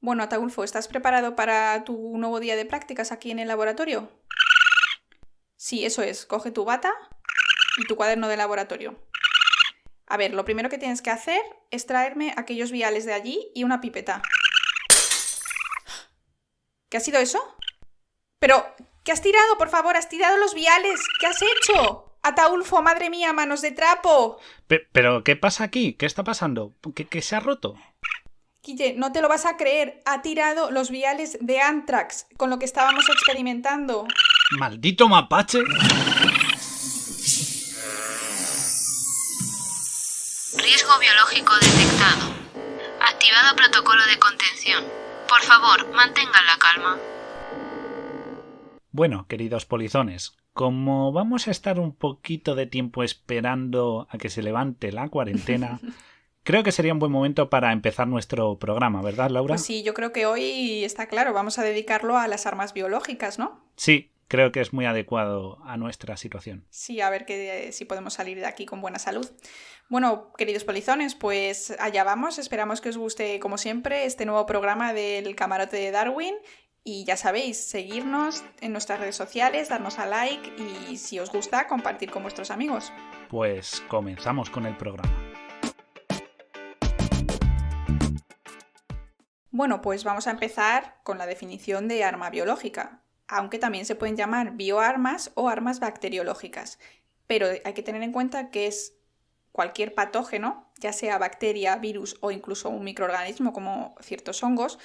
Bueno, Ataulfo, ¿estás preparado para tu nuevo día de prácticas aquí en el laboratorio? Sí, eso es. Coge tu bata y tu cuaderno de laboratorio. A ver, lo primero que tienes que hacer es traerme aquellos viales de allí y una pipeta. ¿Qué ha sido eso? Pero, ¿qué has tirado? Por favor, has tirado los viales. ¿Qué has hecho? Ataulfo, madre mía, manos de trapo. ¿Pero qué pasa aquí? ¿Qué está pasando? ¿Qué se ha roto? Guille, no te lo vas a creer. Ha tirado los viales de Antrax con lo que estábamos experimentando. ¡Maldito mapache! Riesgo biológico detectado. Activado protocolo de contención. Por favor, mantengan la calma. Bueno, queridos polizones, como vamos a estar un poquito de tiempo esperando a que se levante la cuarentena, creo que sería un buen momento para empezar nuestro programa, ¿verdad, Laura? Pues sí, yo creo que hoy está claro, vamos a dedicarlo a las armas biológicas, ¿no? Sí, creo que es muy adecuado a nuestra situación. Sí, a ver si podemos salir de aquí con buena salud. Bueno, queridos polizones, pues allá vamos. Esperamos que os guste, como siempre, este nuevo programa del Camarote de Darwin. Y ya sabéis, seguirnos en nuestras redes sociales, darnos a like y si os gusta, compartir con vuestros amigos. Pues comenzamos con el programa. Bueno, pues vamos a empezar con la definición de arma biológica, aunque también se pueden llamar bioarmas o armas bacteriológicas. Pero hay que tener en cuenta que es cualquier patógeno, ya sea bacteria, virus o incluso un microorganismo como ciertos hongos,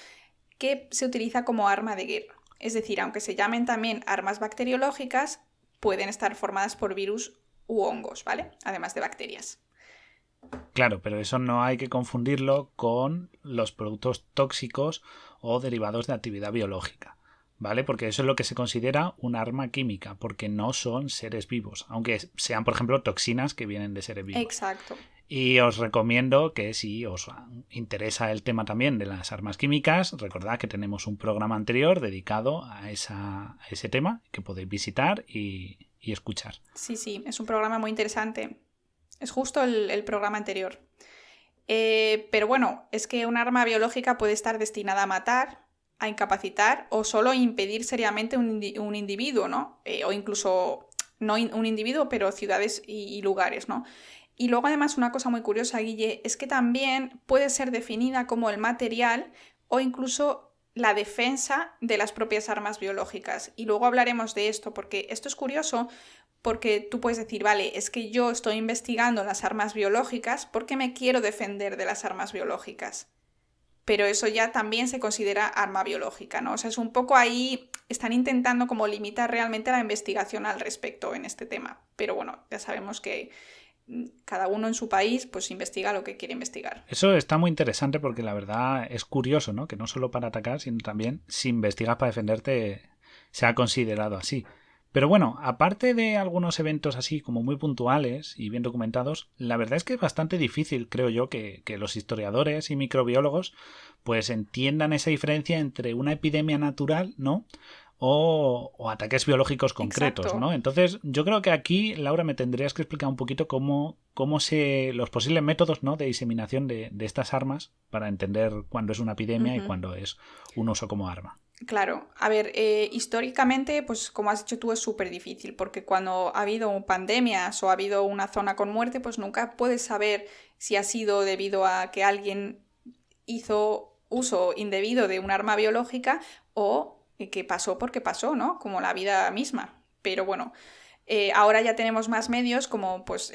que se utiliza como arma de guerra. Es decir, aunque se llamen también armas bacteriológicas, pueden estar formadas por virus u hongos, ¿vale? Además de bacterias. Claro, pero eso no hay que confundirlo con los productos tóxicos o derivados de actividad biológica, ¿vale? Porque eso es lo que se considera un arma química, porque no son seres vivos, aunque sean, por ejemplo, toxinas que vienen de seres vivos. Exacto. Y os recomiendo que si os interesa el tema también de las armas químicas, recordad que tenemos un programa anterior dedicado a ese tema que podéis visitar y escuchar. Sí, es un programa muy interesante. Es justo el programa anterior. Pero bueno, es que un arma biológica puede estar destinada a matar, a incapacitar o solo impedir seriamente un individuo, ¿no? O incluso, no un individuo, pero ciudades y lugares, ¿no? Y luego además una cosa muy curiosa, Guille, es que también puede ser definida como el material o incluso la defensa de las propias armas biológicas. Y luego hablaremos de esto, porque esto es curioso, porque tú puedes decir, vale, es que yo estoy investigando las armas biológicas porque me quiero defender de las armas biológicas. Pero eso ya también se considera arma biológica, ¿no? O sea, es un poco ahí, están intentando como limitar realmente la investigación al respecto en este tema. Pero bueno, ya sabemos que cada uno en su país pues investiga lo que quiere investigar. Eso está muy interesante porque la verdad es curioso, ¿no? Que no solo para atacar, sino también si investigas para defenderte se ha considerado así. Pero bueno, aparte de algunos eventos así como muy puntuales y bien documentados, la verdad es que es bastante difícil, creo yo, que los historiadores y microbiólogos pues entiendan esa diferencia entre una epidemia natural, ¿no? O ataques biológicos concretos, Exacto. ¿no? Entonces, yo creo que aquí, Laura, me tendrías que explicar un poquito cómo los posibles métodos, ¿no?, de diseminación de estas armas para entender cuándo es una epidemia y cuándo es un uso como arma. Claro, a ver, históricamente, pues como has dicho tú, es súper difícil, porque cuando ha habido pandemias o ha habido una zona con muerte, pues nunca puedes saber si ha sido debido a que alguien hizo uso indebido de un arma biológica o que pasó porque pasó, ¿no? Como la vida misma. Pero bueno, ahora ya tenemos más medios, como pues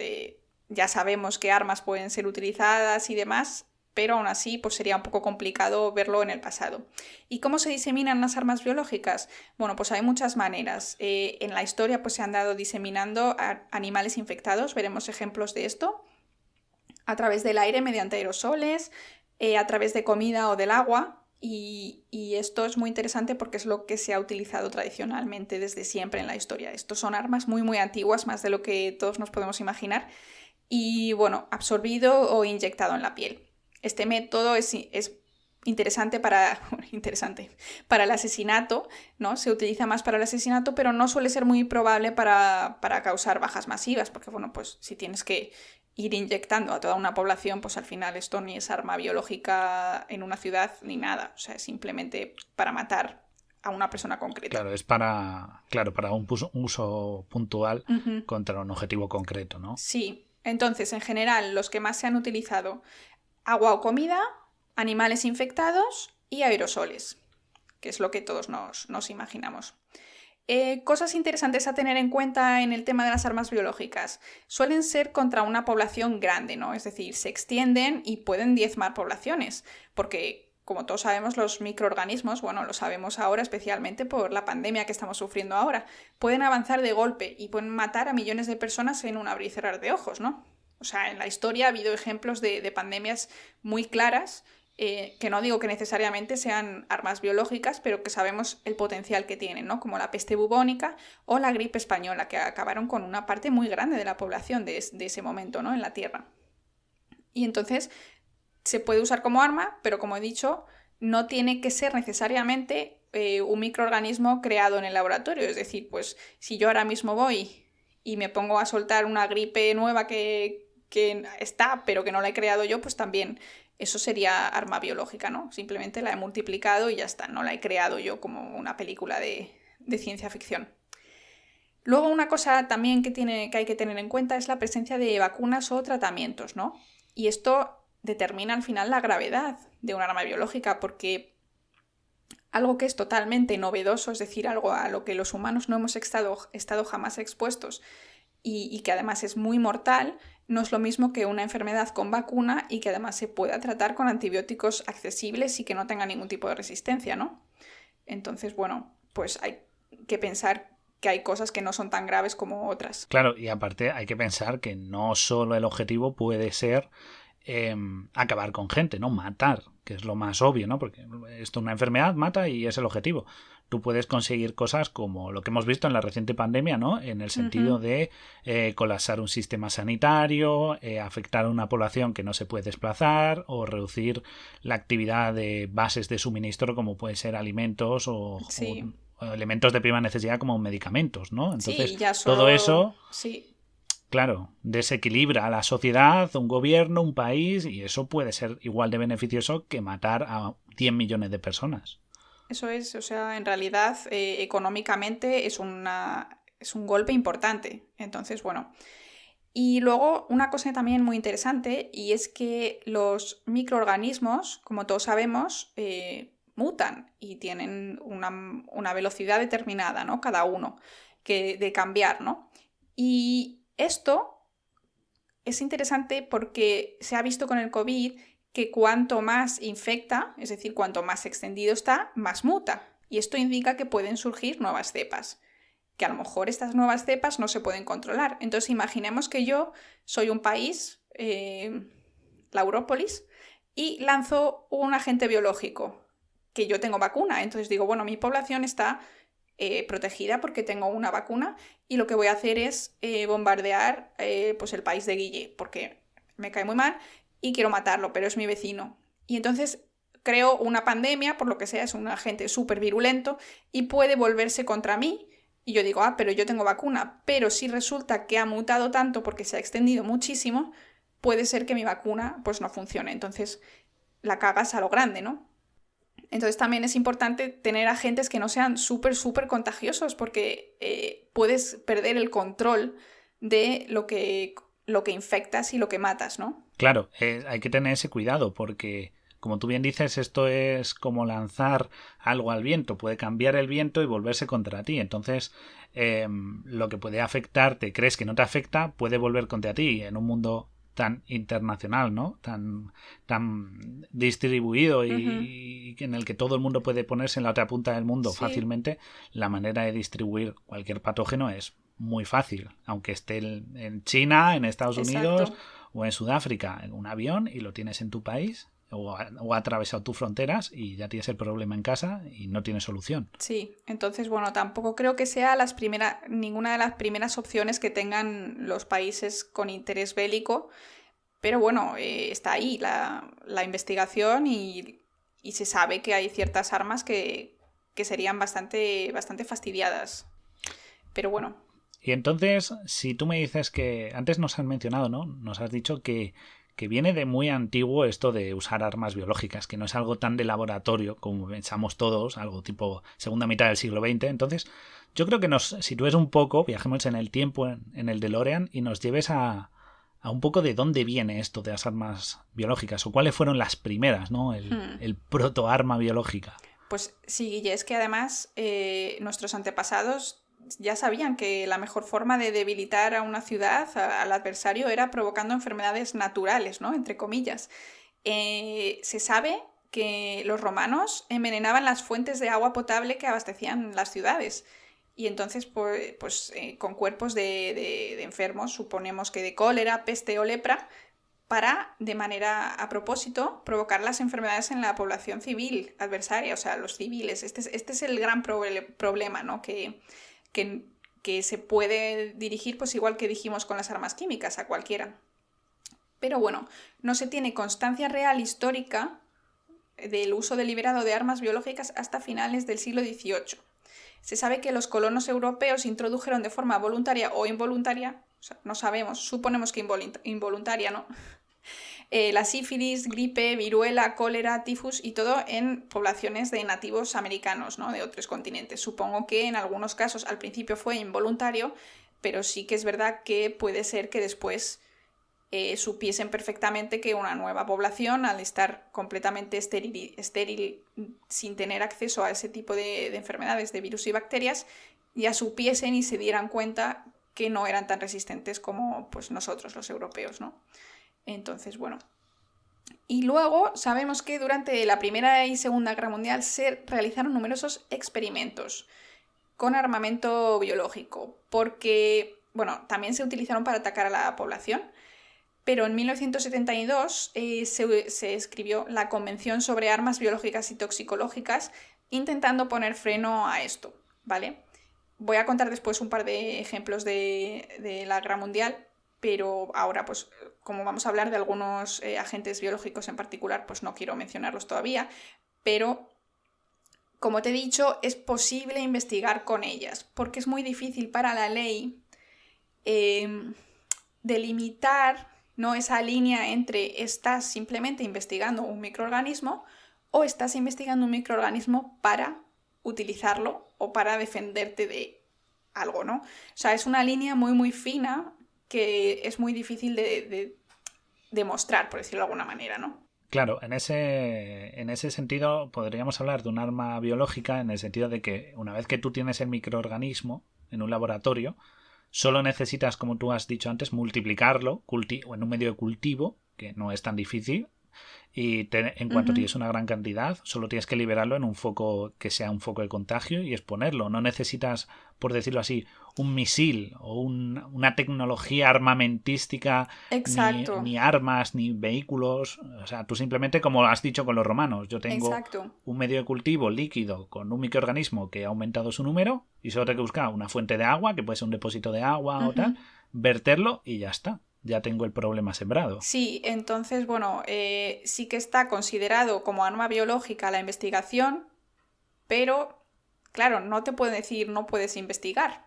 ya sabemos qué armas pueden ser utilizadas y demás, pero aún así pues sería un poco complicado verlo en el pasado. ¿Y cómo se diseminan las armas biológicas? Bueno, pues hay muchas maneras. En la historia pues se han dado diseminando a animales infectados, veremos ejemplos de esto, a través del aire mediante aerosoles, a través de comida o del agua. Y esto es muy interesante porque es lo que se ha utilizado tradicionalmente desde siempre en la historia. Estos son armas muy muy antiguas, más de lo que todos nos podemos imaginar. Y bueno, absorbido o inyectado en la piel. Este método es interesante para el asesinato, ¿no? Se utiliza más para el asesinato, pero no suele ser muy probable para causar bajas masivas, porque, bueno, pues si tienes que ir inyectando a toda una población, pues al final esto ni es arma biológica en una ciudad ni nada, o sea, es simplemente para matar a una persona concreta. Claro, es para un uso puntual Uh-huh. contra un objetivo concreto, ¿no? Sí, entonces, en general, los que más se han utilizado, agua o comida, animales infectados y aerosoles, que es lo que todos nos imaginamos. Cosas interesantes a tener en cuenta en el tema de las armas biológicas. Suelen ser contra una población grande, ¿no? Es decir, se extienden y pueden diezmar poblaciones, porque, como todos sabemos, los microorganismos, bueno, lo sabemos ahora especialmente por la pandemia que estamos sufriendo ahora, pueden avanzar de golpe y pueden matar a millones de personas en un abrir y cerrar de ojos, ¿no? O sea, en la historia ha habido ejemplos de pandemias muy claras, que no digo que necesariamente sean armas biológicas, pero que sabemos el potencial que tienen, ¿no? Como la peste bubónica o la gripe española, que acabaron con una parte muy grande de la población de ese momento, ¿no? En la Tierra. Y entonces se puede usar como arma, pero como he dicho, no tiene que ser necesariamente un microorganismo creado en el laboratorio. Es decir, pues si yo ahora mismo voy y me pongo a soltar una gripe nueva que está, pero que no la he creado yo, pues también eso sería arma biológica, ¿no? Simplemente la he multiplicado y ya está, no la he creado yo como una película de ciencia ficción. Luego una cosa también que hay que tener en cuenta es la presencia de vacunas o tratamientos, ¿no? Y esto determina al final la gravedad de un arma biológica, porque algo que es totalmente novedoso, es decir, algo a lo que los humanos no hemos estado jamás expuestos y que además es muy mortal, no es lo mismo que una enfermedad con vacuna y que además se pueda tratar con antibióticos accesibles y que no tenga ningún tipo de resistencia, ¿no? Entonces, bueno, pues hay que pensar que hay cosas que no son tan graves como otras. Claro, y aparte hay que pensar que no solo el objetivo puede ser acabar con gente, ¿no? Matar, que es lo más obvio, ¿no? Porque esto es una enfermedad, mata y es el objetivo. Tú puedes conseguir cosas como lo que hemos visto en la reciente pandemia, ¿no? En el sentido Uh-huh. de colapsar un sistema sanitario, afectar a una población que no se puede desplazar o reducir la actividad de bases de suministro como pueden ser alimentos Sí. o elementos de prima necesidad como medicamentos, ¿no? Entonces, Sí, ya solo... todo eso... Sí. Claro, desequilibra a la sociedad, un gobierno, un país, y eso puede ser igual de beneficioso que matar a 10 millones de personas. Eso es, o sea, en realidad económicamente es un golpe importante. Entonces, bueno. Y luego una cosa también muy interesante, y es que los microorganismos, como todos sabemos, mutan y tienen una velocidad determinada, ¿no? Cada uno, de cambiar, ¿no? Y esto es interesante porque se ha visto con el COVID que cuanto más infecta, es decir, cuanto más extendido está, más muta. Y esto indica que pueden surgir nuevas cepas, que a lo mejor estas nuevas cepas no se pueden controlar. Entonces imaginemos que yo soy un país, la Európolis, y lanzo un agente biológico, que yo tengo vacuna. Entonces digo, bueno, mi población está protegida porque tengo una vacuna y lo que voy a hacer es bombardear pues el país de Guille, porque me cae muy mal y quiero matarlo, pero es mi vecino. Y entonces creo una pandemia, por lo que sea, es un agente súper virulento y puede volverse contra mí. Y yo digo, pero yo tengo vacuna. Pero si resulta que ha mutado tanto porque se ha extendido muchísimo, puede ser que mi vacuna pues no funcione. Entonces la cagas a lo grande, ¿no? Entonces también es importante tener agentes que no sean súper contagiosos porque puedes perder el control de lo que infectas y lo que matas, ¿no? Claro, hay que tener ese cuidado porque, como tú bien dices, esto es como lanzar algo al viento. Puede cambiar el viento y volverse contra ti. Entonces, lo que puede afectarte, crees que no te afecta, puede volver contra ti en un mundo tan internacional, ¿no? Tan distribuido y en el que todo el mundo puede ponerse en la otra punta del mundo fácilmente. La manera de distribuir cualquier patógeno es muy fácil, aunque esté en China, en Estados Unidos o en Sudáfrica, en un avión y lo tienes en tu país o ha atravesado tus fronteras y ya tienes el problema en casa y no tienes solución. Sí, entonces bueno, tampoco creo que sea ninguna de las primeras opciones que tengan los países con interés bélico, pero bueno, está ahí la investigación y y se sabe que hay ciertas armas que serían bastante fastidiadas. Pero bueno. Y entonces, si tú me dices que... Antes nos has mencionado, ¿no? Nos has dicho que viene de muy antiguo esto de usar armas biológicas, que no es algo tan de laboratorio como pensamos todos, algo tipo segunda mitad del siglo XX. Entonces, yo creo que nos sitúes un poco, viajemos en el tiempo, en el DeLorean, y nos lleves a un poco de dónde viene esto de las armas biológicas, o cuáles fueron las primeras, ¿no? El protoarma biológica. Pues sí, Guille, es que además nuestros antepasados ya sabían que la mejor forma de debilitar a una ciudad, al adversario, era provocando enfermedades naturales, ¿no? Entre comillas. Se sabe que los romanos envenenaban las fuentes de agua potable que abastecían las ciudades. Y entonces, pues con cuerpos de enfermos, suponemos que de cólera, peste o lepra, para, de manera a propósito, provocar las enfermedades en la población civil adversaria, o sea, los civiles. Este es el gran problema, ¿no? Que se puede dirigir, pues igual que dijimos con las armas químicas, a cualquiera. Pero bueno, no se tiene constancia real histórica del uso deliberado de armas biológicas hasta finales del siglo XVIII. Se sabe que los colonos europeos introdujeron de forma voluntaria o involuntaria, o sea, no sabemos, suponemos que involuntaria, ¿no? La sífilis, gripe, viruela, cólera, tifus y todo en poblaciones de nativos americanos, ¿no? De otros continentes. Supongo que en algunos casos al principio fue involuntario, pero sí que es verdad que puede ser que después supiesen perfectamente que una nueva población, al estar completamente estéril sin tener acceso a ese tipo de enfermedades, de virus y bacterias, ya supiesen y se dieran cuenta que no eran tan resistentes como pues, nosotros los europeos, ¿no? Entonces, bueno. Y luego sabemos que durante la Primera y Segunda Guerra Mundial se realizaron numerosos experimentos con armamento biológico, porque, bueno, también se utilizaron para atacar a la población, pero en 1972 se escribió la Convención sobre Armas Biológicas y Toxicológicas, intentando poner freno a esto, ¿vale? Voy a contar después un par de ejemplos de la Guerra Mundial, pero ahora, pues, como vamos a hablar de algunos agentes biológicos en particular, pues no quiero mencionarlos todavía, pero, como te he dicho, es posible investigar con ellas, porque es muy difícil para la ley delimitar, ¿no?, esa línea entre estás simplemente investigando un microorganismo o estás investigando un microorganismo para utilizarlo o para defenderte de algo, ¿no? O sea, es una línea muy, muy fina que es muy difícil de demostrar, por decirlo de alguna manera, ¿no? Claro, en ese sentido podríamos hablar de un arma biológica en el sentido de que una vez que tú tienes el microorganismo en un laboratorio, solo necesitas, como tú has dicho antes, multiplicarlo o en un medio de cultivo, que no es tan difícil, y en cuanto tienes una gran cantidad, solo tienes que liberarlo en un foco que sea un foco de contagio y exponerlo. No necesitas, por decirlo así, un misil o una tecnología armamentística, ni armas, ni vehículos. O sea, tú simplemente, como has dicho con los romanos, yo tengo un medio de cultivo líquido con un microorganismo que ha aumentado su número y solo tengo que buscar una fuente de agua, que puede ser un depósito de agua o tal, verterlo y ya está. Ya tengo el problema sembrado. Sí, entonces, bueno, sí que está considerado como arma biológica la investigación, pero, claro, no te puedo decir no puedes investigar,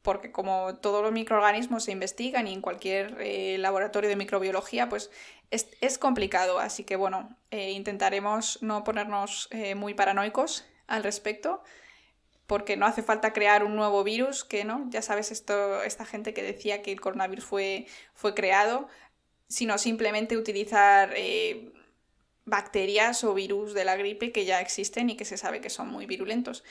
porque como todos los microorganismos se investigan y en cualquier laboratorio de microbiología, pues es complicado. Así que, bueno, intentaremos no ponernos muy paranoicos al respecto, porque no hace falta crear un nuevo virus, que no, ya sabes, esta gente que decía que el coronavirus fue creado, sino simplemente utilizar bacterias o virus de la gripe que ya existen y que se sabe que son muy virulentos.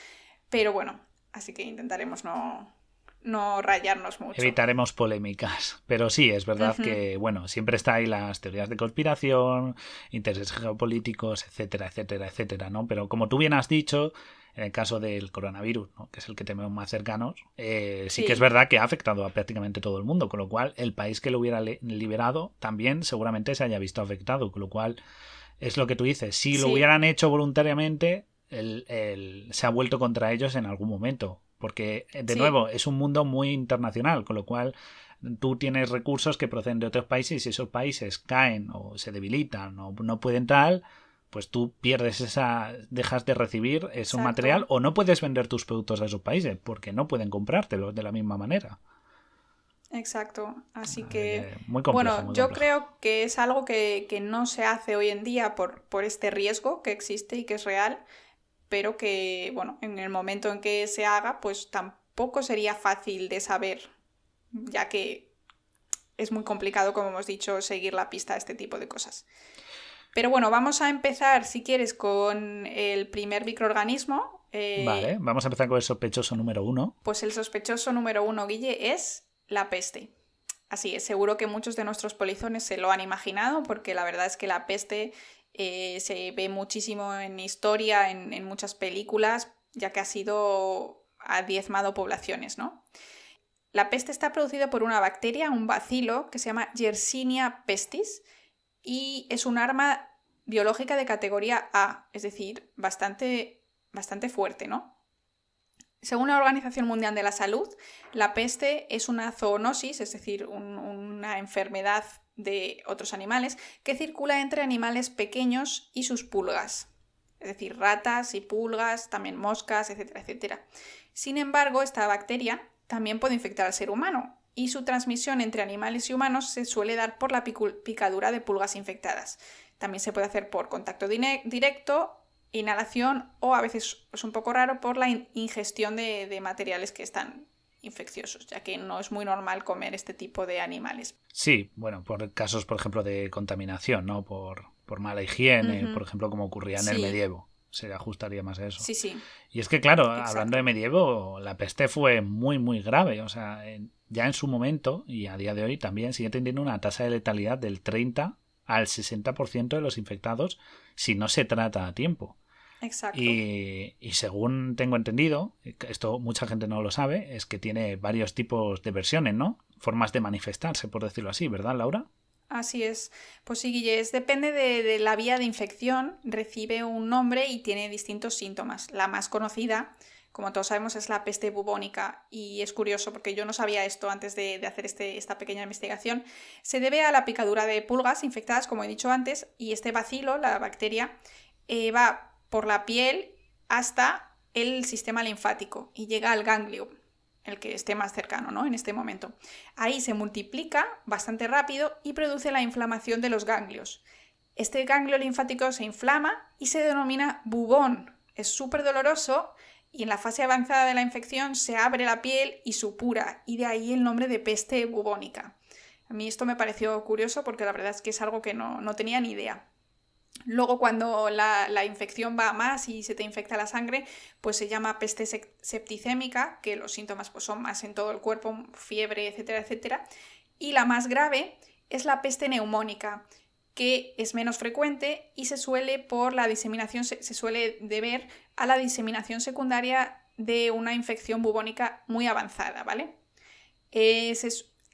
Pero bueno, así que intentaremos no rayarnos mucho. Evitaremos polémicas. Pero sí, es verdad que, bueno, siempre está ahí las teorías de conspiración, intereses geopolíticos, etcétera, etcétera, etcétera, ¿no? Pero como tú bien has dicho, en el caso del coronavirus, ¿no?, que es el que tenemos más cercanos, sí que es verdad que ha afectado a prácticamente todo el mundo, con lo cual el país que lo hubiera liberado también seguramente se haya visto afectado, con lo cual es lo que tú dices, si lo hubieran hecho voluntariamente, se ha vuelto contra ellos en algún momento, porque de nuevo es un mundo muy internacional, con lo cual tú tienes recursos que proceden de otros países y si esos países caen o se debilitan o no pueden tal, pues tú pierdes dejas de recibir ese Exacto. material o no puedes vender tus productos a esos países porque no pueden comprártelos de la misma manera. Exacto, así que Muy complejo, bueno, muy yo complejo. creo que es algo que no se hace hoy en día por este riesgo que existe y que es real, pero que bueno, en el momento en que se haga, pues tampoco sería fácil de saber, ya que es muy complicado, como hemos dicho, seguir la pista a este tipo de cosas. Pero bueno, vamos a empezar, si quieres, con el primer microorganismo. Vale, vamos a empezar con el sospechoso número 1. Pues el sospechoso número 1, Guille, es la peste. Así es, seguro que muchos de nuestros polizones se lo han imaginado, porque la verdad es que la peste se ve muchísimo en historia, en muchas películas, ya que ha diezmado poblaciones, ¿no? La peste está producida por una bacteria, un bacilo, que se llama Yersinia pestis, y es un arma biológica de categoría A, es decir, bastante fuerte, ¿no? Según la Organización Mundial de la Salud, la peste es una zoonosis, es decir, una enfermedad de otros animales que circula entre animales pequeños y sus pulgas, es decir, ratas y pulgas, también moscas, etcétera, etcétera. Sin embargo, esta bacteria también puede infectar al ser humano y su transmisión entre animales y humanos se suele dar por la picadura de pulgas infectadas. También se puede hacer por contacto directo, inhalación o a veces es un poco raro por la ingestión de materiales que están infecciosos, ya que no es muy normal comer este tipo de animales. Sí, bueno, por casos, por ejemplo, de contaminación, ¿no? Por mala higiene, por ejemplo, como ocurría en el medievo. Se ajustaría más a eso. Sí, sí. Y es que, claro, Exacto. Hablando de medievo, la peste fue muy, muy grave. O sea, ya en su momento, y a día de hoy también, sigue teniendo una tasa de letalidad del 30 al 60% de los infectados si no se trata a tiempo. Exacto. Y según tengo entendido, esto mucha gente no lo sabe, es que tiene varios tipos de versiones, ¿no? Formas de manifestarse, por decirlo así, ¿verdad, Laura? Así es. Pues sí, Guille, depende de la vía de infección, recibe un nombre y tiene distintos síntomas. La más conocida, como todos sabemos, es la peste bubónica, y es curioso porque yo no sabía esto antes de hacer esta pequeña investigación. Se debe a la picadura de pulgas infectadas, como he dicho antes, y este bacilo, la bacteria, va por la piel hasta el sistema linfático y llega al ganglio, el que esté más cercano, ¿no? En este momento. Ahí se multiplica bastante rápido y produce la inflamación de los ganglios. Este ganglio linfático se inflama y se denomina bubón. Es súper doloroso y en la fase avanzada de la infección se abre la piel y supura, y de ahí el nombre de peste bubónica. A mí esto me pareció curioso porque la verdad es que es algo que no tenía ni idea. Luego, cuando la infección va a más y se te infecta la sangre, pues se llama peste septicémica, que los síntomas pues, son más en todo el cuerpo, fiebre, etcétera, etcétera. Y la más grave es la peste neumónica, que es menos frecuente y se suele deber a la diseminación secundaria de una infección bubónica muy avanzada, ¿vale?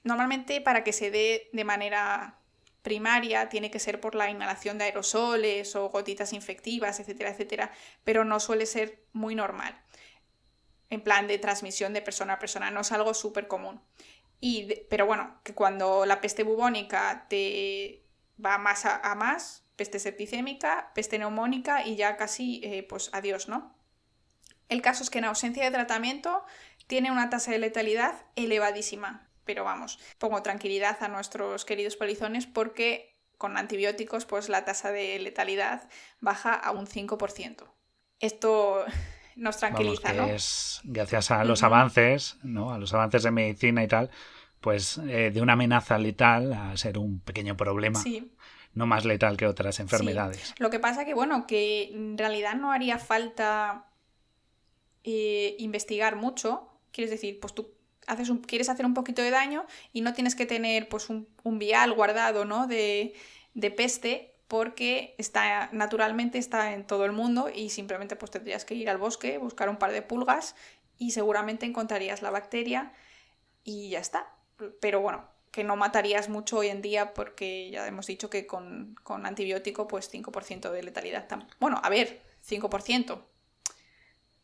Normalmente, para que se dé de manera primaria, tiene que ser por la inhalación de aerosoles o gotitas infectivas, etcétera, etcétera, pero no suele ser muy normal. En plan de transmisión de persona a persona, no es algo súper común. Pero bueno, que cuando la peste bubónica te va más a más, peste septicémica, peste neumónica y ya casi, pues adiós, ¿no? El caso es que en ausencia de tratamiento tiene una tasa de letalidad elevadísima. Pero vamos, pongo tranquilidad a nuestros queridos polizones porque con antibióticos pues la tasa de letalidad baja a un 5%. Esto nos tranquiliza, vamos, ¿no? Es gracias a los avances, ¿no? A los avances de medicina y tal, pues de una amenaza letal a ser un pequeño problema. Sí. No más letal que otras enfermedades. Sí. Lo que pasa que en realidad no haría falta investigar mucho. Quieres decir, pues tú quieres hacer un poquito de daño y no tienes que tener pues un vial guardado, ¿no? de peste, porque naturalmente está en todo el mundo y simplemente pues tendrías que ir al bosque, buscar un par de pulgas y seguramente encontrarías la bacteria y ya está. Pero bueno, que no matarías mucho hoy en día porque ya hemos dicho que con antibiótico pues 5% de letalidad. Bueno, a ver, 5%.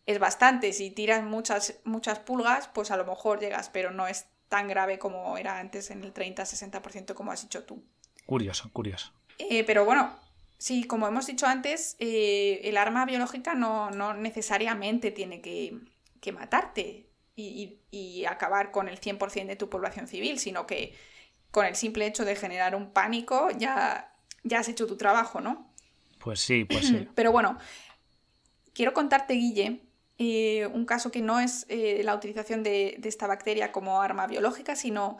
Es bastante, si tiras muchas pulgas, pues a lo mejor llegas, pero no es tan grave como era antes en el 30-60% como has dicho tú. Curioso. Pero bueno, Sí, como hemos dicho antes, el arma biológica no necesariamente tiene que matarte y acabar con el 100% de tu población civil, sino que con el simple hecho de generar un pánico ya has hecho tu trabajo, ¿no? Pues sí, pues sí. Pero bueno, quiero contarte, Guille, un caso que no es la utilización de esta bacteria como arma biológica, sino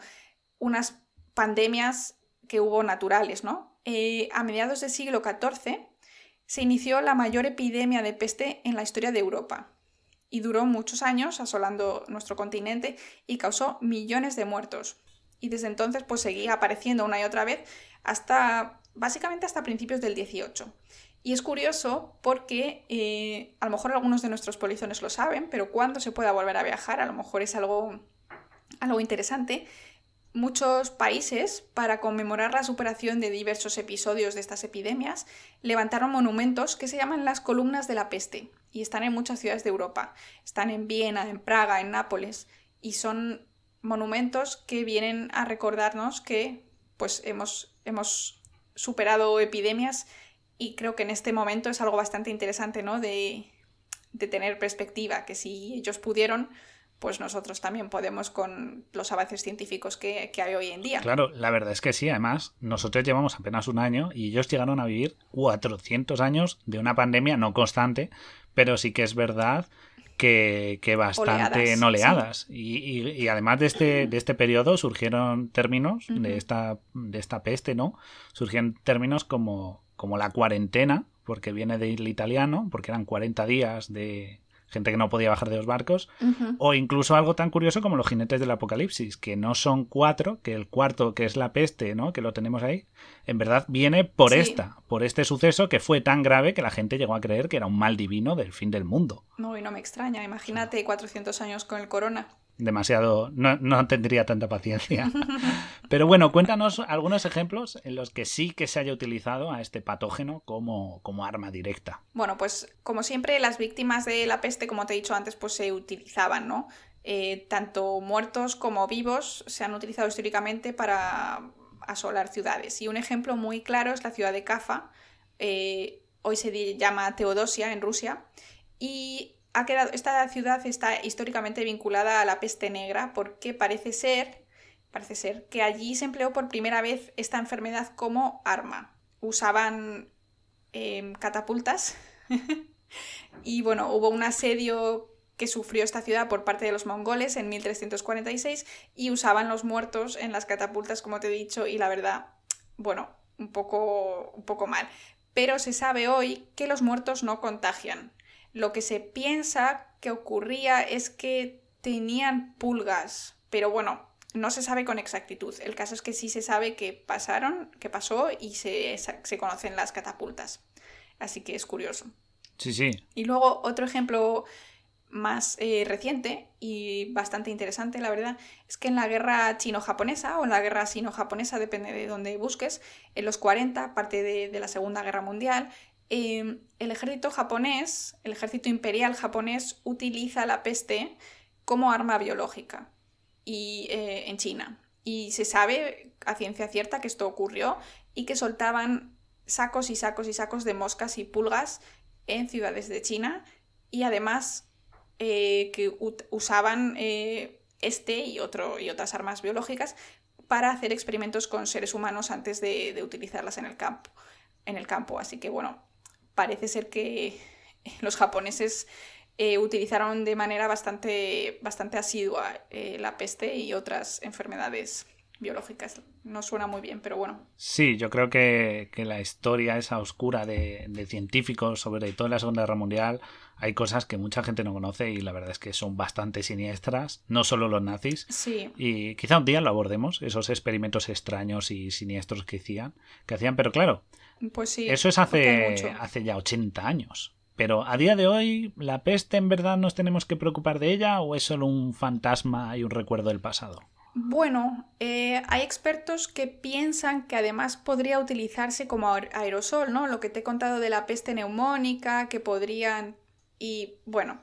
unas pandemias que hubo naturales, ¿no? A mediados del siglo XIV se inició la mayor epidemia de peste en la historia de Europa y duró muchos años asolando nuestro continente y causó millones de muertos. Y desde entonces pues seguía apareciendo una y otra vez básicamente hasta principios del XVIII. Y es curioso porque a lo mejor algunos de nuestros polizones lo saben, pero cuando se pueda volver a viajar, a lo mejor es algo interesante. Muchos países, para conmemorar la superación de diversos episodios de estas epidemias, levantaron monumentos que se llaman las columnas de la peste y están en muchas ciudades de Europa. Están en Viena, en Praga, en Nápoles y son monumentos que vienen a recordarnos que pues hemos superado epidemias y creo que en este momento es algo bastante interesante, ¿no? de tener perspectiva, que si ellos pudieron, pues nosotros también podemos con los avances científicos que hay hoy en día. Claro, la verdad es que sí. Además, nosotros llevamos apenas un año y ellos llegaron a vivir 400 años de una pandemia no constante, pero sí que es verdad que bastante oleadas. Sí. Y además de este periodo surgieron términos de esta peste, ¿no? Surgieron términos como la cuarentena, porque viene del italiano, porque eran 40 días de gente que no podía bajar de los barcos, o incluso algo tan curioso como los jinetes del apocalipsis, que no son 4, que el cuarto, que es la peste, ¿no? Que lo tenemos ahí, en verdad viene por este suceso que fue tan grave que la gente llegó a creer que era un mal divino del fin del mundo. No, y no me extraña, imagínate 400 años con el corona. Demasiado, no tendría tanta paciencia. Pero bueno, cuéntanos algunos ejemplos en los que sí que se haya utilizado a este patógeno como arma directa. Bueno, pues como siempre las víctimas de la peste, como te he dicho antes, pues se utilizaban, ¿no? Tanto muertos como vivos se han utilizado históricamente para asolar ciudades. Y un ejemplo muy claro es la ciudad de Cafa, hoy se llama Teodosia en Rusia, y esta ciudad está históricamente vinculada a la peste negra porque parece ser que allí se empleó por primera vez esta enfermedad como arma. Usaban catapultas y bueno, hubo un asedio que sufrió esta ciudad por parte de los mongoles en 1346 y usaban los muertos en las catapultas, como te he dicho, y la verdad, bueno, un poco mal. Pero se sabe hoy que los muertos no contagian. Lo que se piensa que ocurría es que tenían pulgas, pero bueno, no se sabe con exactitud. El caso es que sí se sabe que pasó y se conocen las catapultas. Así que es curioso. Sí, sí. Y luego otro ejemplo más reciente y bastante interesante, la verdad, es que en la guerra chino-japonesa o en la guerra sino-japonesa, depende de dónde busques, en los 40, parte de la Segunda Guerra Mundial, el ejército japonés, el ejército imperial japonés, utiliza la peste como arma biológica en China. Y se sabe a ciencia cierta que esto ocurrió y que soltaban sacos y sacos y sacos de moscas y pulgas en ciudades de China y además que usaban y otras armas biológicas para hacer experimentos con seres humanos antes de utilizarlas en el campo. Así que bueno, parece ser que los japoneses utilizaron de manera bastante asidua la peste y otras enfermedades biológicas. No suena muy bien, pero bueno. Sí, yo creo que la historia esa oscura de científicos, sobre todo en la Segunda Guerra Mundial, hay cosas que mucha gente no conoce y la verdad es que son bastante siniestras, no solo los nazis. Sí. Y quizá un día lo abordemos, esos experimentos extraños y siniestros que hacían, pero claro, pues sí, eso es hace ya 80 años. Pero a día de hoy, ¿la peste en verdad nos tenemos que preocupar de ella o es solo un fantasma y un recuerdo del pasado? Bueno, hay expertos que piensan que además podría utilizarse como aerosol, ¿no? Lo que te he contado de la peste neumónica, que podrían... Y bueno,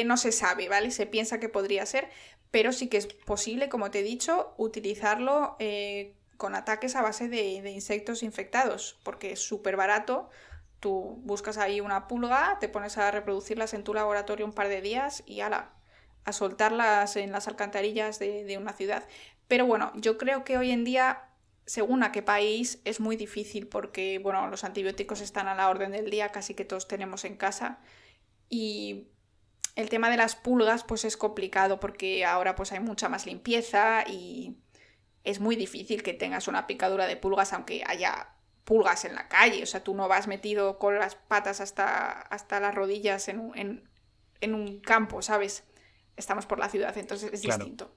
no se sabe, ¿vale? Se piensa que podría ser, pero sí que es posible, como te he dicho, utilizarlo con ataques a base de insectos infectados, porque es súper barato. Tú buscas ahí una pulga, te pones a reproducirlas en tu laboratorio un par de días y ala, a soltarlas en las alcantarillas de una ciudad. Pero bueno, yo creo que hoy en día, según a qué país, es muy difícil porque, bueno, los antibióticos están a la orden del día, casi que todos tenemos en casa. Y el tema de las pulgas, pues es complicado porque ahora pues hay mucha más limpieza y es muy difícil que tengas una picadura de pulgas aunque haya pulgas en la calle. O sea, tú no vas metido con las patas hasta las rodillas en un campo, ¿sabes? Estamos por la ciudad, entonces es Claro. distinto.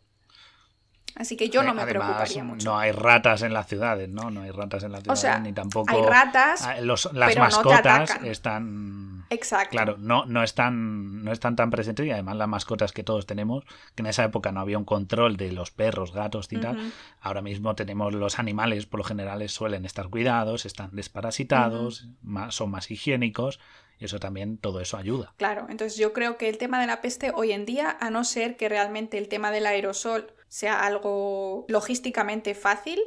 Así que yo no me Además, preocuparía mucho. no hay ratas en las ciudades, ¿no? No hay ratas en las O ciudades, sea, ni tampoco hay ratas, las pero no te mascotas atacan. están... Exacto. Claro, no están tan presentes y además las mascotas que todos tenemos, que en esa época no había un control de los perros, gatos y tal, ahora mismo tenemos los animales, por lo general suelen estar cuidados, están desparasitados, son más higiénicos y eso también, todo eso ayuda. Claro, entonces yo creo que el tema de la peste hoy en día, a no ser que realmente el tema del aerosol sea algo logísticamente fácil,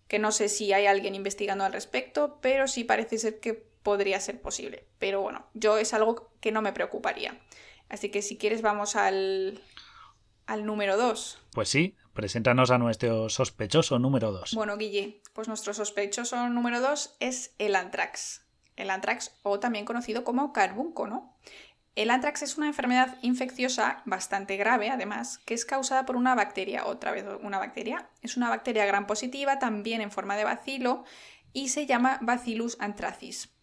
que no sé si hay alguien investigando al respecto, pero sí parece ser que podría ser posible. Pero bueno, yo es algo que no me preocuparía. Así que si quieres vamos al número 2. Pues sí, preséntanos a nuestro sospechoso número 2. Bueno, Guille, pues nuestro sospechoso número 2 es el anthrax. El anthrax, o también conocido como carbunco, ¿no? El anthrax es una enfermedad infecciosa bastante grave, además, que es causada por una bacteria, otra vez una bacteria. Es una bacteria gram positiva, también en forma de bacilo, y se llama Bacillus anthracis.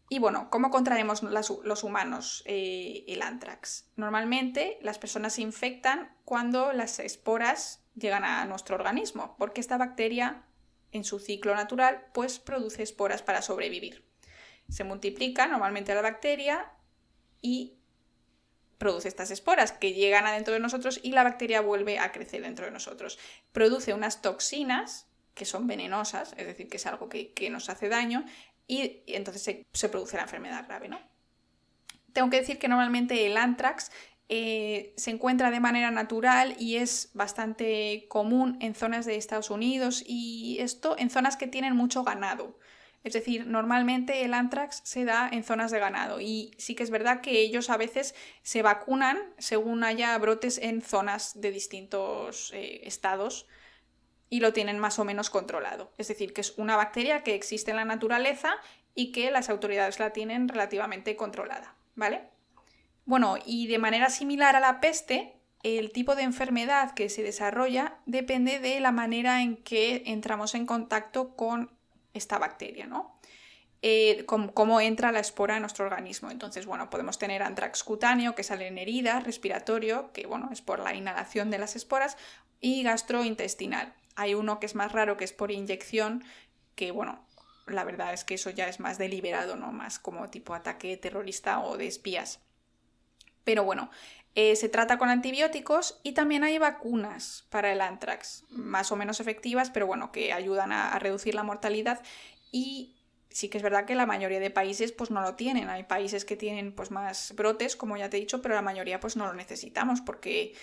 Y bueno, ¿cómo contraemos los humanos el anthrax? Normalmente las personas se infectan cuando las esporas llegan a nuestro organismo, porque esta bacteria, en su ciclo natural, pues produce esporas para sobrevivir. Se multiplica normalmente la bacteria y produce estas esporas que llegan adentro de nosotros y la bacteria vuelve a crecer dentro de nosotros. Produce unas toxinas que son venenosas, es decir, que es algo que nos hace daño y entonces se produce la enfermedad grave, ¿no? Tengo que decir que normalmente el anthrax se encuentra de manera natural y es bastante común en zonas de Estados Unidos y esto en zonas que tienen mucho ganado. Es decir, normalmente el anthrax se da en zonas de ganado y sí que es verdad que ellos a veces se vacunan según haya brotes en zonas de distintos estados y lo tienen más o menos controlado. Es decir, que es una bacteria que existe en la naturaleza y que las autoridades la tienen relativamente controlada, ¿vale? Bueno, y de manera similar a la peste, el tipo de enfermedad que se desarrolla depende de la manera en que entramos en contacto con esta bacteria, ¿no? Cómo entra la espora en nuestro organismo. Entonces, bueno, podemos tener anthrax cutáneo, que sale en heridas, respiratorio, que bueno, es por la inhalación de las esporas, y gastrointestinal. Hay uno que es más raro, que es por inyección, que bueno, la verdad es que eso ya es más deliberado, ¿no? Más como tipo ataque terrorista o de espías. Pero bueno, se trata con antibióticos y también hay vacunas para el anthrax, más o menos efectivas, pero bueno, que ayudan a reducir la mortalidad y sí que es verdad que la mayoría de países pues no lo tienen. Hay países que tienen pues más brotes, como ya te he dicho, pero la mayoría pues no lo necesitamos porque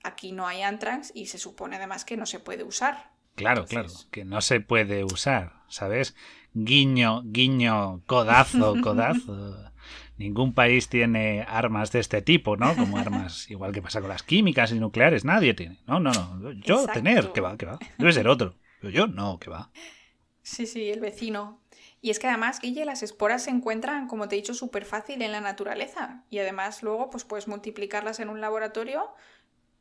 aquí no hay anthrax y se supone además que no se puede usar. Claro, Entonces... claro, que no se puede usar, ¿sabes? Guiño, guiño, codazo, codazo. Ningún país tiene armas de este tipo, ¿no? Como armas, igual que pasa con las químicas y nucleares, nadie tiene. No. Yo Exacto. tener, que va. Debe ser otro. Pero yo no, que va. Sí, el vecino. Y es que además, Guille, las esporas se encuentran, como te he dicho, súper fácil en la naturaleza. Y además luego pues puedes multiplicarlas en un laboratorio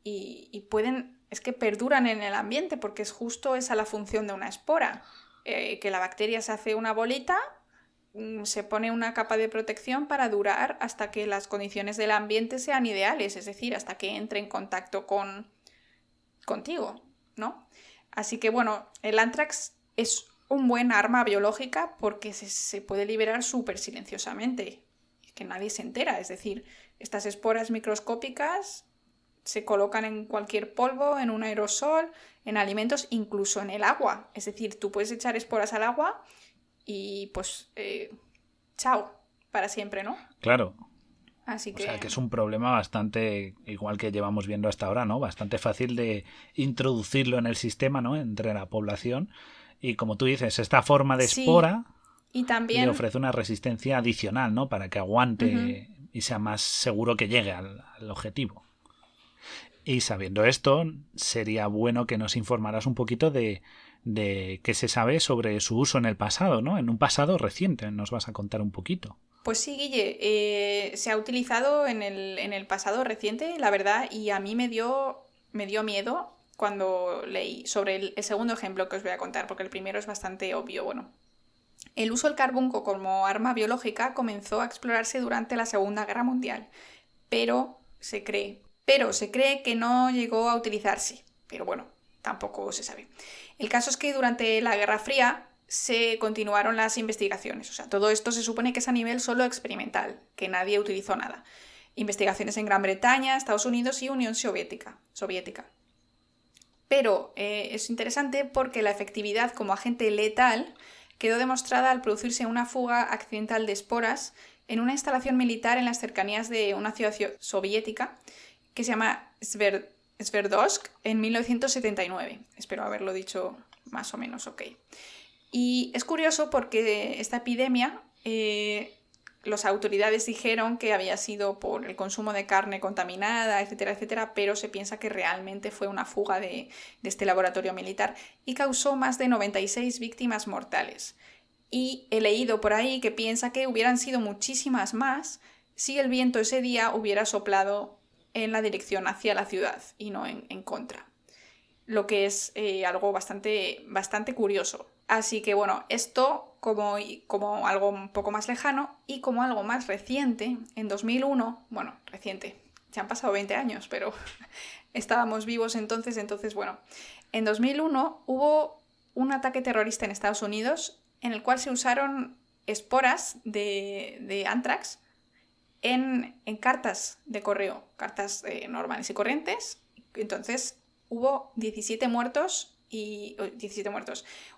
y pueden, es que perduran en el ambiente porque es justo esa la función de una espora. Que la bacteria se hace una bolita, se pone una capa de protección para durar hasta que las condiciones del ambiente sean ideales, es decir, hasta que entre en contacto contigo, ¿no? Así que bueno, el anthrax es un buen arma biológica porque se puede liberar súper silenciosamente, que nadie se entera, es decir, estas esporas microscópicas se colocan en cualquier polvo, en un aerosol, en alimentos, incluso en el agua, es decir, tú puedes echar esporas al agua y pues chao, para siempre, ¿no? Claro. Así que... O sea, que es un problema bastante, igual que llevamos viendo hasta ahora, ¿no? Bastante fácil de introducirlo en el sistema, ¿no? Entre la población Y como tú dices, esta forma de Sí, espora y le también... ofrece una resistencia adicional, ¿no? Para que aguante Ujú. y sea más seguro que llegue al objetivo. Y sabiendo esto, sería bueno que nos informaras un poquito de qué se sabe sobre su uso en el pasado, ¿no? En un pasado reciente, nos vas a contar un poquito. Pues sí, Guille, se ha utilizado en el pasado reciente, la verdad, y a mí me dio miedo cuando leí sobre el segundo ejemplo que os voy a contar, porque el primero es bastante obvio. Bueno, el uso del carbunco como arma biológica comenzó a explorarse durante la Segunda Guerra Mundial, pero pero se cree que no llegó a utilizarse. Pero bueno, tampoco se sabe. El caso es que durante la Guerra Fría se continuaron las investigaciones. O sea, todo esto se supone que es a nivel solo experimental, que nadie utilizó nada. Investigaciones en Gran Bretaña, Estados Unidos y Unión Soviética. Pero es interesante porque la efectividad como agente letal quedó demostrada al producirse una fuga accidental de esporas en una instalación militar en las cercanías de una ciudad soviética que se llama Sverdlovsk en 1979. Espero haberlo dicho más o menos ok. Y es curioso porque esta epidemia, las autoridades dijeron que había sido por el consumo de carne contaminada, etcétera, etcétera, pero se piensa que realmente fue una fuga de este laboratorio militar y causó más de 96 víctimas mortales. Y he leído por ahí que piensa que hubieran sido muchísimas más si el viento ese día hubiera soplado en la dirección hacia la ciudad y no en contra. Lo que es algo bastante curioso. Así que bueno, esto como algo un poco más lejano y como algo más reciente, en 2001, bueno, reciente, ya han pasado 20 años, pero estábamos vivos entonces bueno, en 2001 hubo un ataque terrorista en Estados Unidos en el cual se usaron esporas de anthrax en cartas de correo, cartas normales y corrientes. Entonces hubo 17 muertos.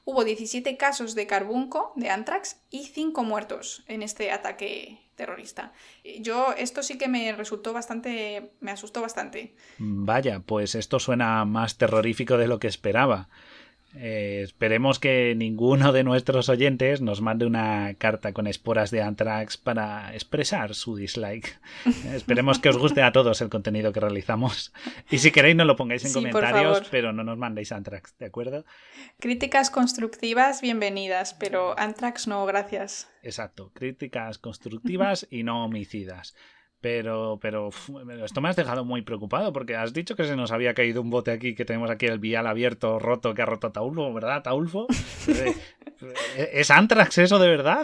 Hubo 17 casos de carbunco, de anthrax, y 5 muertos en este ataque terrorista. Esto sí que me asustó bastante. Vaya, pues esto suena más terrorífico de lo que esperaba. Esperemos que ninguno de nuestros oyentes nos mande una carta con esporas de anthrax para expresar su dislike. Esperemos que os guste a todos el contenido que realizamos. Y si queréis, nos lo pongáis en Sí, comentarios, pero no nos mandéis anthrax, ¿de acuerdo? Críticas constructivas, bienvenidas, pero anthrax no, gracias. Exacto, críticas constructivas y no homicidas. Pero esto me has dejado muy preocupado porque has dicho que se nos había caído un bote aquí, que tenemos aquí el vial abierto, roto, que ha roto Taulfo, ¿verdad, Taulfo? ¿Es Antrax eso de verdad?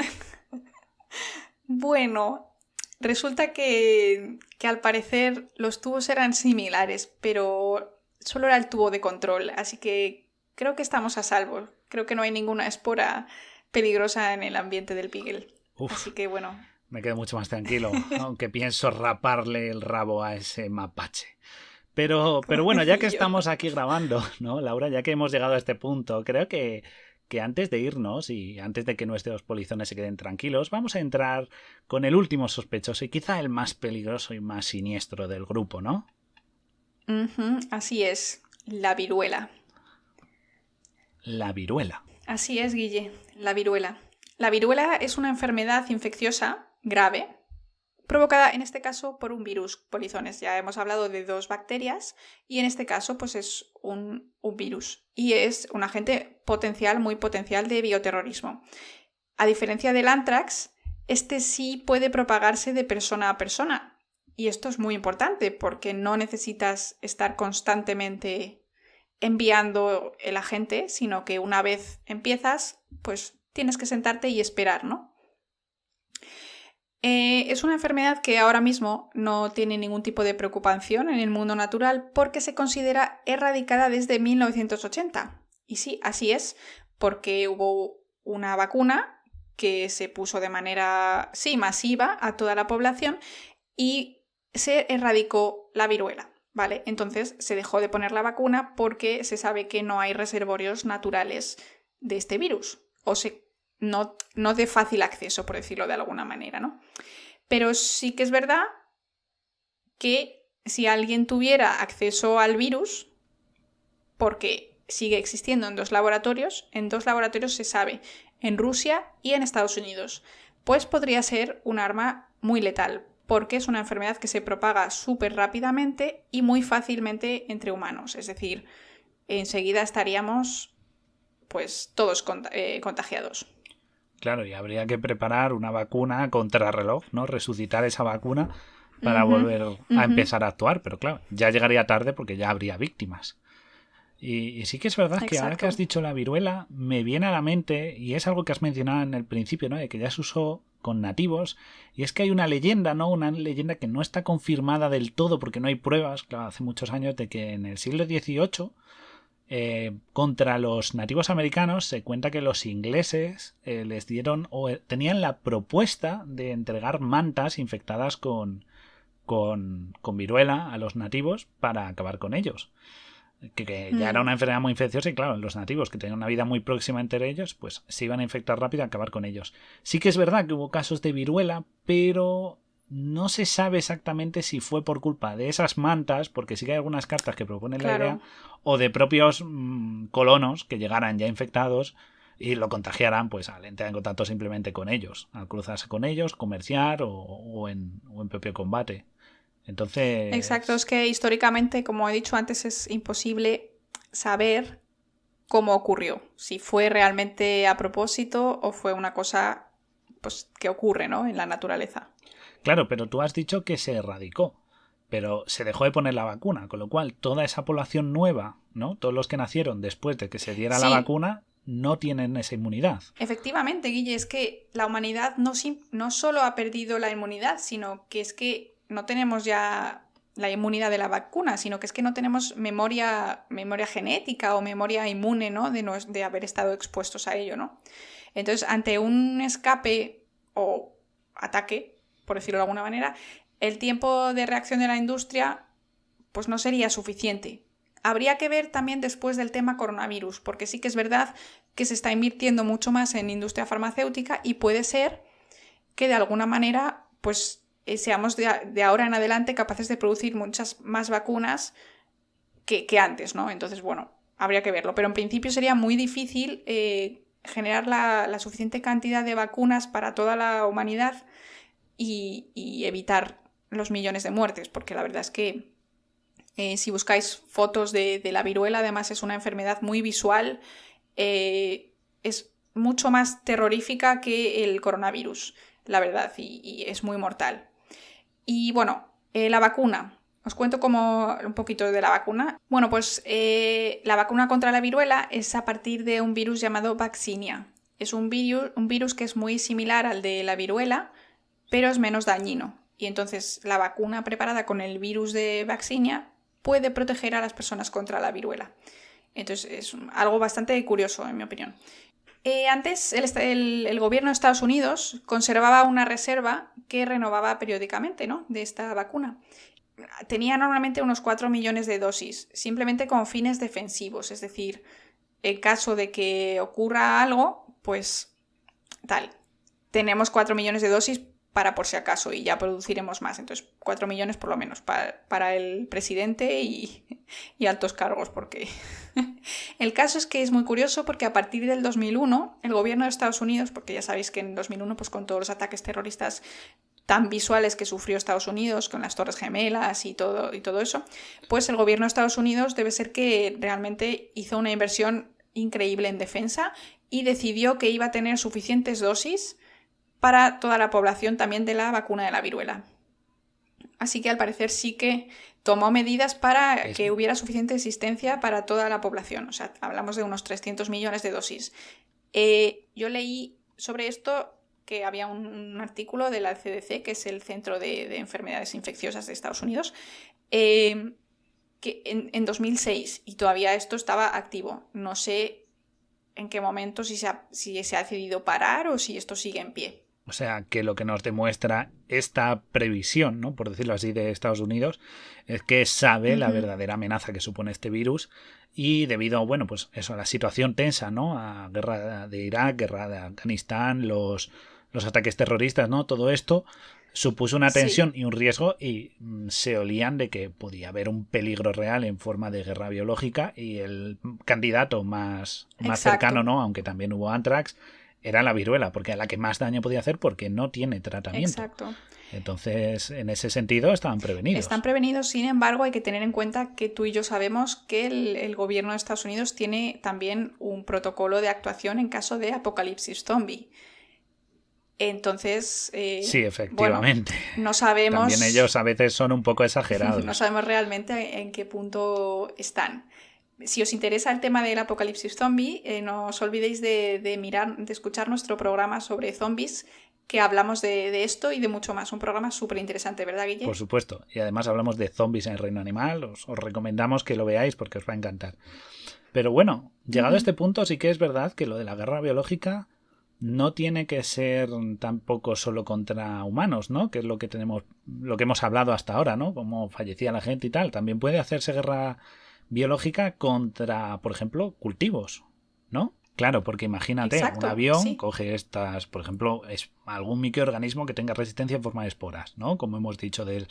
Bueno, resulta que al parecer los tubos eran similares, pero solo era el tubo de control, así que creo que estamos a salvo. Creo que no hay ninguna espora peligrosa en el ambiente del Beagle. Así que bueno. Me quedo mucho más tranquilo, aunque pienso raparle el rabo a ese mapache. Pero bueno, ya que estamos aquí grabando, ¿no, Laura? Ya que hemos llegado a este punto, creo que antes de irnos y antes de que nuestros polizones se queden tranquilos, vamos a entrar con el último sospechoso y quizá el más peligroso y más siniestro del grupo, ¿no? Así es, la viruela. La viruela. Así es, Guille, la viruela. La viruela es una enfermedad infecciosa grave, provocada en este caso por un virus, polizones. Ya hemos hablado de 2 bacterias y en este caso pues es un virus y es un agente muy potencial de bioterrorismo. A diferencia del anthrax, este sí puede propagarse de persona a persona y esto es muy importante porque no necesitas estar constantemente enviando el agente, sino que una vez empiezas, pues tienes que sentarte y esperar, ¿no? Es una enfermedad que ahora mismo no tiene ningún tipo de preocupación en el mundo natural porque se considera erradicada desde 1980. Y sí, así es, porque hubo una vacuna que se puso de manera, masiva a toda la población y se erradicó la viruela, ¿vale? Entonces se dejó de poner la vacuna porque se sabe que no hay reservorios naturales de este virus, no de fácil acceso, por decirlo de alguna manera, ¿no? Pero sí que es verdad que si alguien tuviera acceso al virus, porque sigue existiendo en dos laboratorios se sabe, en Rusia y en Estados Unidos. Pues podría ser un arma muy letal, porque es una enfermedad que se propaga súper rápidamente y muy fácilmente entre humanos. Es decir, enseguida estaríamos pues todos contagiados. Claro, y habría que preparar una vacuna contrarreloj, ¿no? Resucitar esa vacuna para volver a empezar a actuar. Pero claro, ya llegaría tarde porque ya habría víctimas. Y sí que es verdad que ahora que has dicho la viruela, me viene a la mente, y es algo que has mencionado en el principio, ¿no? De que ya se usó con nativos, y es que hay una leyenda, ¿no? Una leyenda que no está confirmada del todo porque no hay pruebas, claro, hace muchos años, de que en el siglo XVIII contra los nativos americanos se cuenta que los ingleses les dieron o tenían la propuesta de entregar mantas infectadas con viruela a los nativos para acabar con ellos. Que ya era una enfermedad muy infecciosa y claro, los nativos que tenían una vida muy próxima entre ellos, pues se iban a infectar rápido y acabar con ellos. Sí que es verdad que hubo casos de viruela, pero no se sabe exactamente si fue por culpa de esas mantas, porque sí que hay algunas cartas que proponen la idea, o de propios colonos que llegaran ya infectados y lo contagiaran pues al entrar en contacto simplemente con ellos, al cruzarse con ellos, comerciar o en propio combate. Entonces... Exacto, es que históricamente, como he dicho antes, es imposible saber cómo ocurrió. Si fue realmente a propósito o fue una cosa pues que ocurre, ¿no? En la naturaleza. Claro, pero tú has dicho que se erradicó, pero se dejó de poner la vacuna, con lo cual toda esa población nueva, ¿no? Todos los que nacieron después de que se diera la vacuna no tienen esa inmunidad. Efectivamente, Guille, es que la humanidad no solo ha perdido la inmunidad, sino que es que no tenemos ya la inmunidad de la vacuna, sino que es que no tenemos memoria genética o memoria inmune, ¿no? De haber estado expuestos a ello, ¿no? Entonces, ante un escape o ataque, por decirlo de alguna manera, el tiempo de reacción de la industria pues no sería suficiente. Habría que ver también después del tema coronavirus, porque sí que es verdad que se está invirtiendo mucho más en industria farmacéutica y puede ser que de alguna manera pues seamos de ahora en adelante capaces de producir muchas más vacunas que antes, ¿no? Entonces, bueno, habría que verlo. Pero en principio sería muy difícil generar la suficiente cantidad de vacunas para toda la humanidad y evitar los millones de muertes, porque la verdad es que si buscáis fotos de la viruela, además es una enfermedad muy visual, es mucho más terrorífica que el coronavirus, la verdad, y es muy mortal. Y bueno, la vacuna. Os cuento como un poquito de la vacuna. Bueno, pues la vacuna contra la viruela es a partir de un virus llamado Vaccinia. Es un virus que es muy similar al de la viruela, pero es menos dañino. Y entonces la vacuna preparada con el virus de Vaccinia puede proteger a las personas contra la viruela. Entonces es algo bastante curioso, en mi opinión. Antes el gobierno de Estados Unidos conservaba una reserva que renovaba periódicamente, ¿no? De esta vacuna. Tenía normalmente unos 4 millones de dosis, simplemente con fines defensivos, es decir, en caso de que ocurra algo, pues tal, tenemos 4 millones de dosis para por si acaso y ya produciremos más. Entonces 4 millones por lo menos para el presidente y altos cargos, porque el caso es que es muy curioso porque a partir del 2001 el gobierno de Estados Unidos, porque ya sabéis que en 2001 pues con todos los ataques terroristas tan visuales que sufrió Estados Unidos con las Torres Gemelas y todo eso, pues el gobierno de Estados Unidos debe ser que realmente hizo una inversión increíble en defensa y decidió que iba a tener suficientes dosis para toda la población también de la vacuna de la viruela. Así que al parecer sí que tomó medidas para que hubiera suficiente existencia para toda la población. O sea, hablamos de unos 300 millones de dosis. Yo leí sobre esto que había un artículo de la CDC, que es el Centro de Enfermedades Infecciosas de Estados Unidos, que en 2006, y todavía esto estaba activo. No sé en qué momento, si se ha decidido parar o si esto sigue en pie. O sea, que lo que nos demuestra esta previsión, ¿no? Por decirlo así, de Estados Unidos, es que sabe la verdadera amenaza que supone este virus y debido, bueno, pues eso, a la situación tensa, ¿no? A guerra de Irak, guerra de Afganistán, los ataques terroristas, ¿no? Todo esto supuso una Sí. tensión y un riesgo y se olían de que podía haber un peligro real en forma de guerra biológica y el candidato más Exacto. cercano, ¿no? Aunque también hubo anthrax, era la viruela, porque a la que más daño podía hacer porque no tiene tratamiento. Exacto. Entonces, en ese sentido, estaban prevenidos. Están prevenidos, sin embargo, hay que tener en cuenta que tú y yo sabemos que el gobierno de Estados Unidos tiene también un protocolo de actuación en caso de apocalipsis zombie. Entonces, Sí, efectivamente. bueno, no sabemos... También ellos a veces son un poco exagerados. No sabemos realmente en qué punto están. Si os interesa el tema del apocalipsis zombie, no os olvidéis de escuchar nuestro programa sobre zombies, que hablamos de esto y de mucho más. Un programa súper interesante, ¿verdad, Guille? Por supuesto. Y además hablamos de zombies en el reino animal. Os recomendamos que lo veáis porque os va a encantar. Pero bueno, llegado a este punto, sí que es verdad que lo de la guerra biológica no tiene que ser tampoco solo contra humanos, ¿no? Que es lo que hemos hablado hasta ahora, ¿no? Como fallecía la gente y tal. También puede hacerse guerra biológica contra, por ejemplo, cultivos, ¿no? Claro, porque imagínate, Exacto, un avión sí. coge estas, por ejemplo, es algún microorganismo que tenga resistencia en forma de esporas, ¿no? Como hemos dicho del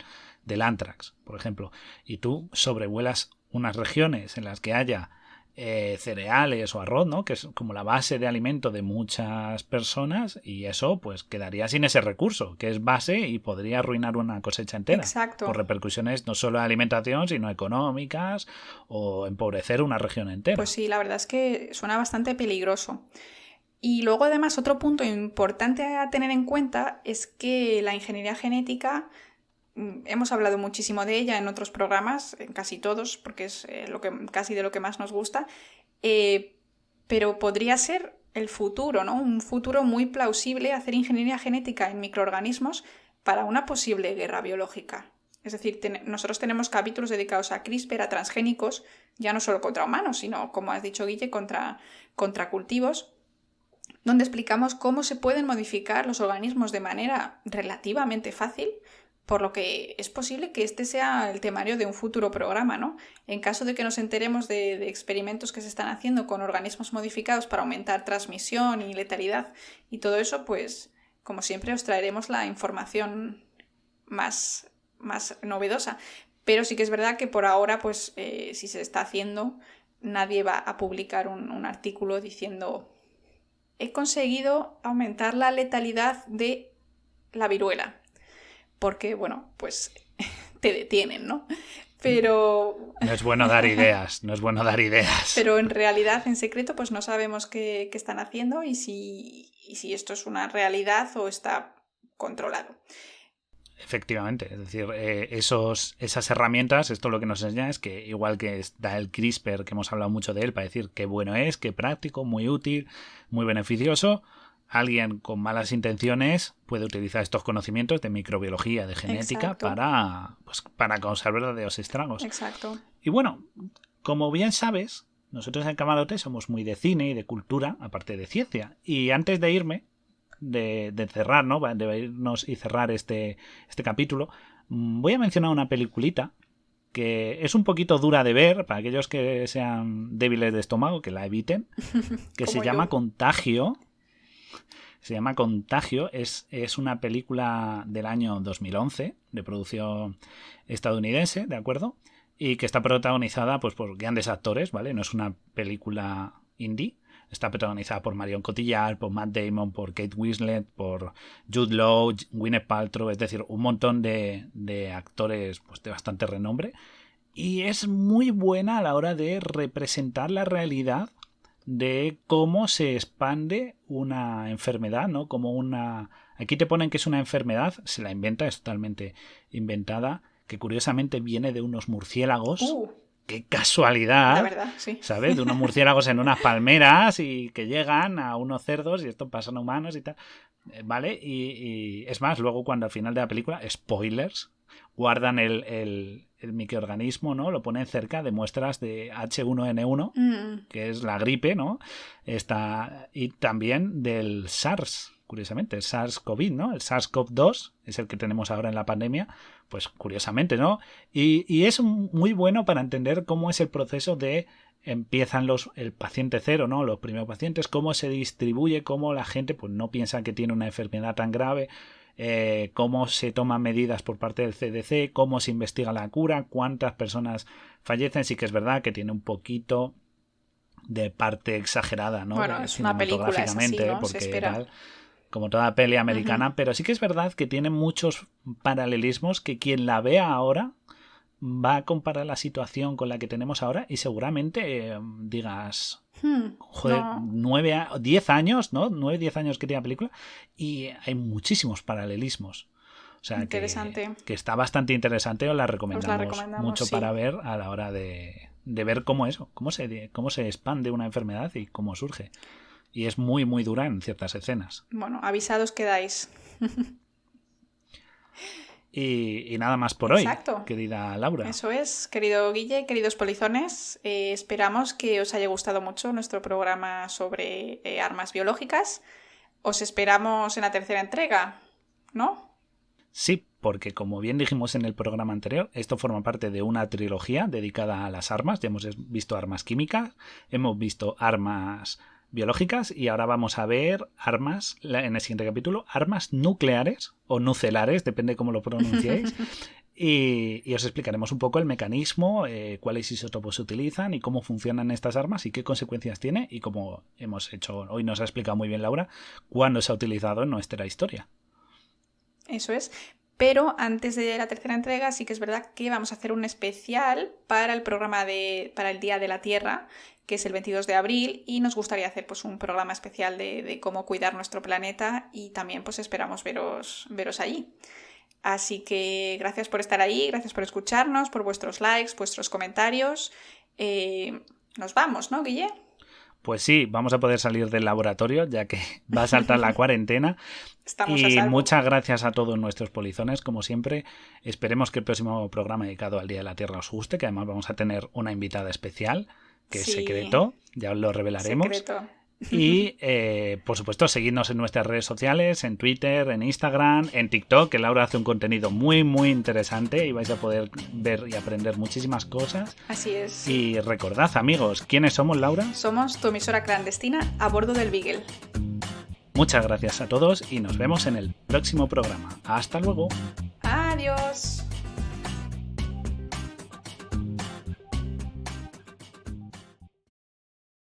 anthrax, por ejemplo. Y tú sobrevuelas unas regiones en las que haya cereales o arroz, ¿no? Que es como la base de alimento de muchas personas y eso pues quedaría sin ese recurso, que es base y podría arruinar una cosecha entera. Exacto. Por repercusiones no solo de alimentación, sino económicas o empobrecer una región entera. Pues sí, la verdad es que suena bastante peligroso. Y luego además otro punto importante a tener en cuenta es que la ingeniería genética, hemos hablado muchísimo de ella en otros programas, en casi todos, porque es casi de lo que más nos gusta, pero podría ser el futuro, ¿no? Un futuro muy plausible hacer ingeniería genética en microorganismos para una posible guerra biológica. Es decir, nosotros tenemos capítulos dedicados a CRISPR, a transgénicos, ya no solo contra humanos, sino, como has dicho, Guille, contra cultivos, donde explicamos cómo se pueden modificar los organismos de manera relativamente fácil, por lo que es posible que este sea el temario de un futuro programa, ¿no? En caso de que nos enteremos de experimentos que se están haciendo con organismos modificados para aumentar transmisión y letalidad y todo eso, pues, como siempre, os traeremos la información más novedosa. Pero sí que es verdad que por ahora, pues, si se está haciendo, nadie va a publicar un artículo diciendo: he conseguido aumentar la letalidad de la viruela. Porque, bueno, pues te detienen, ¿no? Pero... No es bueno dar ideas, no es bueno dar ideas. Pero en realidad, en secreto, pues no sabemos qué están haciendo y si esto es una realidad o está controlado. Efectivamente, es decir, esas herramientas, esto lo que nos enseña es que igual que está el CRISPR, que hemos hablado mucho de él, para decir qué bueno es, qué práctico, muy útil, muy beneficioso, alguien con malas intenciones puede utilizar estos conocimientos de microbiología, de genética, Exacto. para causar verdaderos estragos. Exacto. Y bueno, como bien sabes, nosotros en Camarote somos muy de cine y de cultura, aparte de ciencia. Y antes de irme, de cerrar, ¿no? De irnos y cerrar este capítulo, voy a mencionar una peliculita que es un poquito dura de ver para aquellos que sean débiles de estómago, que la eviten, que se llama Contagio. Se llama Contagio, es una película del año 2011, de producción estadounidense, ¿de acuerdo? Y que está protagonizada pues, por grandes actores, ¿vale? No es una película indie. Está protagonizada por Marion Cotillard, por Matt Damon, por Kate Winslet, por Jude Law, Gwyneth Paltrow, es decir, un montón de actores pues, de bastante renombre. Y es muy buena a la hora de representar la realidad de cómo se expande una enfermedad, ¿no? Como aquí te ponen que es una enfermedad, se la inventa, es totalmente inventada, que curiosamente viene de unos murciélagos. ¡Qué casualidad! La verdad, sí. ¿Sabes? De unos murciélagos en unas palmeras y que llegan a unos cerdos y esto pasa a humanos y tal. ¿Vale? Y es más, luego cuando al final de la película, spoilers, guardan el microorganismo, ¿no? Lo ponen cerca de muestras de H1N1, que es la gripe, ¿no? Y también del SARS, curiosamente, el SARS-CoV, ¿no? El SARS-CoV-2 es el que tenemos ahora en la pandemia, pues curiosamente, ¿no? Y es muy bueno para entender cómo es el proceso de empiezan el paciente cero, ¿no? Los primeros pacientes, cómo se distribuye, cómo la gente pues no piensa que tiene una enfermedad tan grave. cómo se toman medidas por parte del CDC, cómo se investiga la cura, cuántas personas fallecen. Sí que es verdad que tiene un poquito de parte exagerada, ¿no? Bueno, es una película, es así, ¿no? Porque se espera. tal, como toda peli americana, pero sí que es verdad que tiene muchos paralelismos que quien la vea ahora va a comparar la situación con la que tenemos ahora y seguramente digas, joder, no. 10 años, ¿no? 9, 10 años que tiene la película y hay muchísimos paralelismos. O sea, que está bastante interesante, os la recomendamos mucho, sí, para ver a la hora de ver cómo se expande una enfermedad y cómo surge. Y es muy, muy dura en ciertas escenas. Bueno, avisados quedáis. Y nada más por Exacto. hoy, querida Laura. Eso es, querido Guille, queridos polizones. Esperamos que os haya gustado mucho nuestro programa sobre armas biológicas. Os esperamos en la tercera entrega, ¿no? Sí, porque como bien dijimos en el programa anterior, esto forma parte de una trilogía dedicada a las armas. Ya hemos visto armas químicas, hemos visto armas biológicas y ahora vamos a ver armas, en el siguiente capítulo, armas nucleares o nucelares, depende cómo lo pronunciéis. Y os explicaremos un poco el mecanismo, cuáles isótopos se utilizan y cómo funcionan estas armas y qué consecuencias tiene y como hemos hecho, hoy nos ha explicado muy bien Laura, cuándo se ha utilizado en nuestra historia. Eso es. Pero antes de la tercera entrega sí que es verdad que vamos a hacer un especial para el programa para el Día de la Tierra, que es el 22 de abril, y nos gustaría hacer pues un programa especial de cómo cuidar nuestro planeta y también pues esperamos veros allí. Así que gracias por estar ahí, gracias por escucharnos, por vuestros likes, vuestros comentarios. Nos vamos, ¿no, Guille? Pues sí, vamos a poder salir del laboratorio ya que va a saltar la cuarentena. Estamos y a salvo. Muchas gracias a todos nuestros polizones, como siempre. Esperemos que el próximo programa dedicado al Día de la Tierra os guste, que además vamos a tener una invitada especial, que es secreto, ya os lo revelaremos. Secreto. Y, por supuesto, seguidnos en nuestras redes sociales, en Twitter, en Instagram, en TikTok, que Laura hace un contenido muy, muy interesante y vais a poder ver y aprender muchísimas cosas. Así es. Y recordad, amigos, ¿quiénes somos, Laura? Somos tu emisora clandestina a bordo del Beagle. Muchas gracias a todos y nos vemos en el próximo programa. ¡Hasta luego! ¡Adiós!